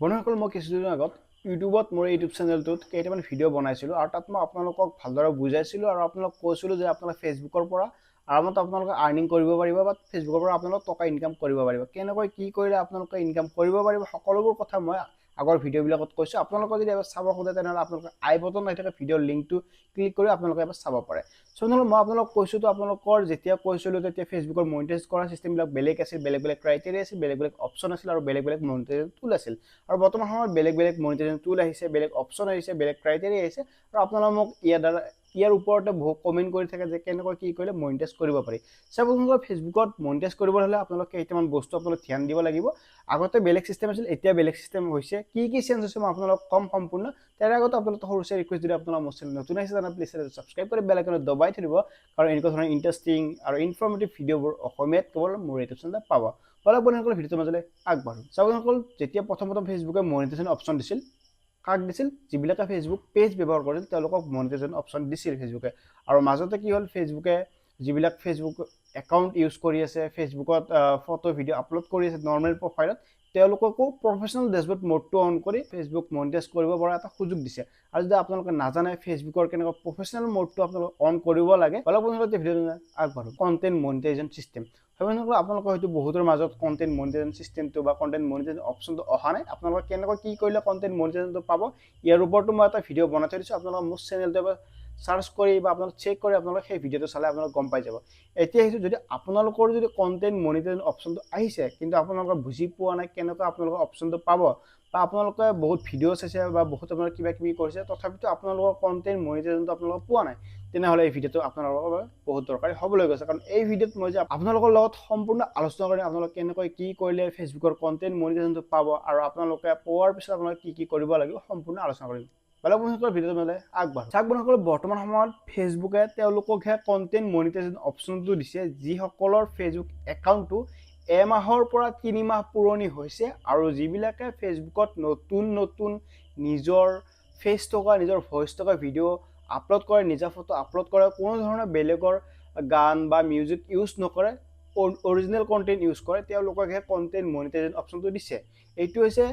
বন্ধুসকল মই কিছুদিন আগত ইউটিউবত মোৰ ইউটিউব চেনেলটোত কেইটামান ভিডিঅ' বনাইছিলোঁ আৰু তাত মই আপোনালোকক ভালদৰে বুজাইছিলোঁ আৰু আপোনালোকক কৈছিলোঁ যে আপোনালোকে ফেচবুকৰ পৰা আৰামত আপোনালোকে আৰ্নিং কৰিব পাৰিব বা ফেচবুকৰ পৰা আপোনালোকে টকা ইনকাম কৰিব পাৰিব, কেনেকৈ কি কৰিলে আপোনালোকে ইনকাম কৰিব পাৰিব সকলোবোৰ কথা মই আগৰ ভিডিঅ'বিলাকত কৈছোঁ। আপোনালোকে যদি এবাৰ চাব খোজে তেনেহ'লে আপোনালোকে আই বটন আহি থাকে ভিডিঅ'ৰ লিংকটো ক্লিক কৰি আপোনালোকে এবাৰ চাব পাৰে। চ' নহ'লে মই আপোনালোকক কৈছোঁ তো আপোনালোকৰ যেতিয়া কৈছিলোঁ তেতিয়া ফেচবুকৰ মনিটাইজ কৰা চিষ্টেমবিলাক বেলেগ আছিল, বেলেগ বেলেগ ক্ৰাইটেৰিয়া আছিল, বেলেগ বেলেগ অপশ্যন আছিল আৰু বেলেগ বেলেগ মনিটাইজেশ্যন টুল আছিল। আৰু বৰ্তমান সময়ত বেলেগ বেলেগ মনিটাইজেশ্যন টুল আহিছে, বেলেগ অপশ্যন আহিছে, বেলেগ ক্ৰাইটেৰিয়া আহিছে আৰু আপোনালোকে মোক ইয়াৰ ওপৰতে বহু কমেণ্ট কৰি থাকে যে কেনেকৈ কি কৰিলে মনিটাইজ কৰিব পাৰি। চাবলৈ ফেচবুকত মনিটাইজ কৰিবলৈ হ'লে আপোনালোকে কেইটামান বস্তু আপোনালোকে ধ্যান দিব লাগিব। আগতে বেলেগ চিষ্টেম আছিল, এতিয়া বেলেগ চিষ্টেম হৈছে। কি কি চেঞ্জ হৈছে মই আপোনালোকক কম সম্পূৰ্ণ। তাৰ আগতে আপোনালোকে সৰুছে ৰিকুৱেষ্ট যদি আপোনালোকৰ মোৰ চেনেল নতুন আহিছে তেনেহ'লে প্লিজ ছাবস্ক্ৰাইব কৰি বেল আইকনত দবাই থৈ দিব, কাৰণ এনেকুৱা ধৰণৰ ইণ্টাৰেষ্টিং আৰু ইনফৰ্মেটিভ ভিডিঅ'বোৰ অসমীয়াত কেৱল মোৰ ইউটিউব চেনেলত পাব। বলক বন্ধুসকল ভিডিঅ'টোৰ মাজলৈ আগবাঢ়ো। চাওক বন্ধুসকল, যেতিয়া প্ৰথম ফেচবুকে মনিটাইজেশ্যন অপশ্যন দিছিল, কাক দিছিল? যিবিলাকে ফেচবুক পেজ ব্যৱহাৰ কৰিছিল তেওঁলোকক মনিটাইজেশ্যন অপশ্যন দিছিল ফেচবুকে। আৰু মাজতে কি হ'ল, ফেচবুকে যিবিলাক ফেচবুক একাউণ্ট ইউজ কৰি আছে, ফেচবুকত ফটো ভিডিঅ' আপলোড কৰি আছে নৰ্মেল প্ৰফাইলত, তেওঁলোককো প্ৰফেশ্যনেল ডেছবৰ্ড মোডটো অন কৰি ফেচবুক মনিটাইজ কৰিব পৰা এটা সুযোগ দিছে। আৰু যদি আপোনালোকে নাজানে ফেচবুকৰ কেনেকুৱা প্ৰফেশ্যনেল মোডটো আপোনালোকে অন কৰিব লাগে, অলপ আপোনালোকে ভিডিঅ'টো আগবাঢ়ো। কণ্টেণ্ট মনিটাইজেশ্যন চিষ্টেম আপোনালোকৰ হয়তো বহুতৰ মাজত কণ্টেণ্ট মনিটাইজেশ্যন চিষ্টেমটো বা কণ্টেণ্ট মনিটাইজেশ্যন অপশ্যনটো অহা নাই। আপোনালোকে কেনেকৈ কি কৰিলে কণ্টেণ্ট মনিটাইজেশ্যনটো পাব, ইয়াৰ ওপৰতো মই এটা ভিডিঅ' বনাই থৈ দিছোঁ। আপোনালোকে মোৰ চেনেলটো এবাৰ চাৰ্চ কৰি বা আপোনালোকে চেক কৰি আপোনালোকে সেই ভিডিঅ'টো চালে আপোনালোকে গম পাই যাব। এতিয়া আহিছোঁ, যদি আপোনালোকৰ যদি কণ্টেণ্ট মনিটাইজেশ্যন অপশ্যনটো আহিছে কিন্তু আপোনালোকে বুজি পোৱা নাই কেনেকৈ আপোনালোকে অপশ্যনটো পাব, বা আপোনালোকে বহুত ভিডিঅ' চাইছে বা বহুত আপোনালোকে কিবা কিবি কৰিছে তথাপিতো আপোনালোকৰ কণ্টেণ্ট মনিটাইজেশ্যনটো আপোনালোকে পোৱা নাই, তেনেহ'লে এই ভিডিঅ'টো আপোনালোকৰ বাবে বহুত দৰকাৰী হ'বলৈ গৈছে। কাৰণ এই ভিডিঅ'ত মই যে আপোনালোকৰ লগত সম্পূৰ্ণ আলোচনা কৰিম আপোনালোকে কেনেকৈ কি কৰিলে ফেচবুকৰ কণ্টেণ্ট মনিটাইজেশ্যনটো পাব আৰু আপোনালোকে পোৱাৰ পিছত আপোনালোকে কি কি কৰিব লাগিব সম্পূৰ্ণ আলোচনা কৰিম। বেলেগ বন্ধুসকলৰ ভিডিঅ'টো মানে আগবাঢ়ো। চাওক বন্ধুসকল, বৰ্তমান সময়ত ফেচবুকে তেওঁলোককহে কণ্টেণ্ট মনিটাইজেশ্যন অপশ্যনটো দিছে যিসকলৰ ফেচবুক একাউণ্টটো এমাহৰ পৰা 3 মাহ পুৰণি হৈছে আৰু যিবিলাকে ফেচবুকত নতুন নতুন নিজৰ ফেচ থকা, নিজৰ ভইচ থকা ভিডিঅ' আপলোড কৰে, নিজা ফটো আপলোড কৰে, কোনো ধৰণৰ বেলেগৰ গান বা মিউজিক ইউজ নকৰে, অৰিজিনেল কণ্টেণ্ট ইউজ কৰে, তেওঁলোককহে কণ্টেণ্ট মনিটাইজেশ্যন অপশ্যনটো দিছে। এইটো হৈছে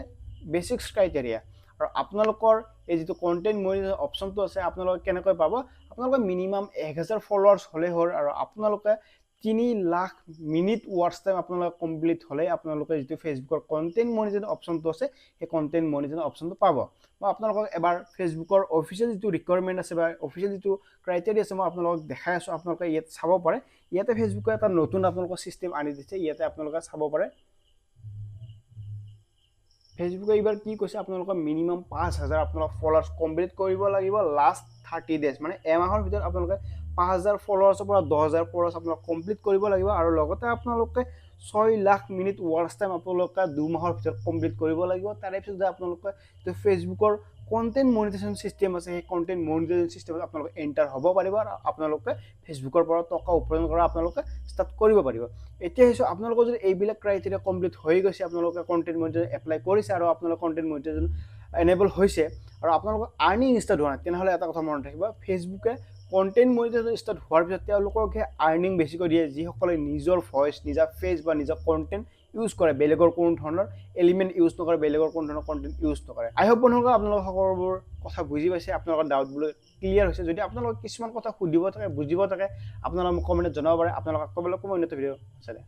বেচিক্স ক্ৰাইটেৰিয়া। আৰু আপোনালোকৰ এই যিটো কণ্টেণ্ট মনিটাইজেশ্যন অপশ্যনটো আছে আপোনালোকে কেনেকৈ পাব? আপোনালোকে মিনিমাম 1000 ফলোৱাৰ্ছ হ'লেই হ'ল আৰু আপোনালোকে 3 লাখ মিনিট ৱাটচ টাইম আপোনালোকে কমপ্লিট হ'লে আপোনালোকে যিটো ফেচবুকৰ কণ্টেণ্ট মনিটাইজেশ্যন অপশ্যনটো আছে সেই কণ্টেণ্ট মনিটাইজেশ্যন অপশ্যনটো পাব। মই আপোনালোকক এবাৰ ফেচবুকৰ অফিচিয়েল যিটো ৰিকুৱাৰমেণ্ট আছে বা অফিচিয়েল যিটো ক্ৰাইটেৰিয়া আছে মই আপোনালোকক দেখাই আছোঁ। আপোনালোকে ইয়াত চাব পাৰে। ইয়াতে ফেচবুকে এটা নতুন আপোনালোকৰ চিষ্টেম আনি দিছে, ইয়াতে আপোনালোকে চাব পাৰে। ফেচবুকে এইবাৰ কি কৈছে, আপোনালোকৰ মিনিমাম 5000 আপোনালোকৰ ফলোৱাৰ্ছ কমপ্লিট কৰিব লাগিব লাষ্ট 30 ডেজ, মানে এমাহৰ ভিতৰত আপোনালোকে 5000 ফলোৱাৰ্ছৰ পৰা 10000 ফলোৱাৰ্ছ আপোনালোকে কমপ্লিট কৰিব লাগিব। আৰু লগতে আপোনালোকে 6 লাখ মিনিট ৱাটচ টাইম আপোনালোকে 2 মাহৰ ভিতৰত কমপ্লিট কৰিব লাগিব। তাৰে পিছত যে আপোনালোকে যিটো ফেচবুকৰ কণ্টেণ্ট মনিটাইজেশ্যন চিষ্টেম আছে সেই কণ্টেণ্ট মনিটাইজেশ্যন চিষ্টেমত আপোনালোকে এণ্টাৰ হ'ব পাৰিব আৰু আপোনালোকে ফেচবুকৰ পৰা টকা উপাৰ্জন কৰা আপোনালোকে ষ্টাৰ্ট কৰিব পাৰিব। এতিয়া আহিছোঁ, আপোনালোকৰ যদি এইবিলাক ক্ৰাইটেৰিয়া কমপ্লিট হৈ গৈছে, আপোনালোকে কণ্টেণ্ট মনিটাইজেশ্যন এপ্লাই কৰিছে আৰু আপোনালোকৰ কণ্টেণ্ট মনিটাইজেশ্যন এনেবল হৈছে আৰু আপোনালোকৰ আৰ্নিং ষ্টাৰ্ট হোৱা নাই, তেনেহ'লে এটা কথা মনত ৰাখিব, ফেচবুকে কণ্টেণ্ট মনিটাইজেশ্যন ষ্টাৰ্ট হোৱাৰ পিছত তেওঁলোককহে আৰ্নিং বেছিকৈ দিয়ে যিসকলে নিজৰ ভইচ, নিজা ফেচ বা নিজৰ কণ্টেণ্ট ইউজ কৰে, বেলেগৰ কোনো ধৰণৰ এলিমেণ্ট ইউজ নকৰে, বেলেগৰ কোনো ধৰণৰ কণ্টেণ্ট ইউজ নকৰে। আই হোপ বন্ধুসকল আপোনালোকে সকলোবোৰ কথা বুজি পাইছে, আপোনালোকৰ ডাউটবোৰ ক্লিয়াৰ হৈছে। যদি আপোনালোকে কিছুমান কথা সুধিব থাকে, বুজিব থাকে, আপোনালোকে মোক কমেণ্টত জনাব পাৰে। আপোনালোকক ক'বলৈ কোনো অন্য ভিডিঅ' আছে।